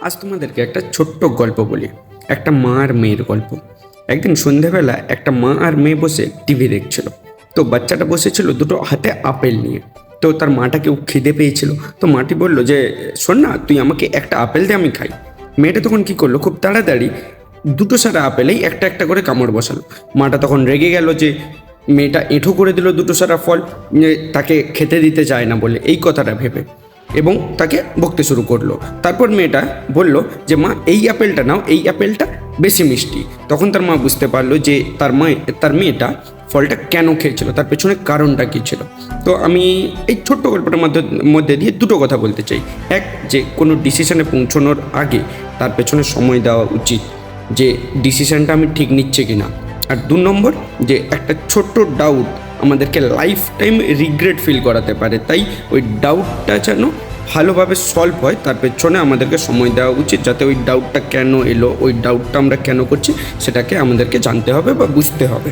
আজ তোমাদেরকে একটা ছোট্ট গল্প বলি। একটা মা আর মেয়ের গল্প। একদিন সন্ধ্যাবেলা একটা মা আর মেয়ে বসে টিভি দেখছিল। তো বাচ্চাটা বসেছিল দুটো হাতে আপেল নিয়ে। তো তার মাটাকেও খিদে পেয়েছিল। তো মাটি বলল যে শোন না, তুই আমাকে একটা আপেল দে, আমি খাই। মেয়েটা তখন কি করলো, খুব তাড়াতাড়ি দুটো সারা আপেলেই একটা একটা করে কামড় বসালো। মাটা তখন রেগে গেল যে মেয়েটা এঁঠো করে দিল দুটো সারা ফল, তাকে খেতে দিতে চায় না বলে, এই কথাটা ভেবে, এবং তাকে বকতে শুরু করলো। তারপর মেয়েটা বলল যে মা, এই আপেলটা নাও, এই আপেলটা বেশি মিষ্টি। তখন তার মা বুঝতে পারলো যে তার মেয়েটা ফলটা কেন খেয়েছিল, তার পেছনে কারণটা কী ছিল। তো আমি এই ছোট্ট গল্পটার মধ্যে দিয়ে দুটো কথা বলতে চাই। এক, যে কোনো ডিসিশনে পৌঁছানোর আগে তার পেছনে সময় দেওয়া উচিত, যে ডিসিশনটা আমি ঠিক নিচ্ছে কিনা। আর 2 নম্বর, যে একটা ছোট্ট ডাউট আমাদেরকে লাইফ টাইম রিগ্রেট ফিল করাতে পারে। তাই ওই ডাউটটা যেন ভালোভাবে সলভ হয়, তার পেছনে আমাদেরকে সময় দেওয়া উচিত, যাতে ওই ডাউটটা কেন এলো, ওই ডাউটটা আমরা কেন করছি, সেটাকে আমাদেরকে জানতে হবে বা বুঝতে হবে।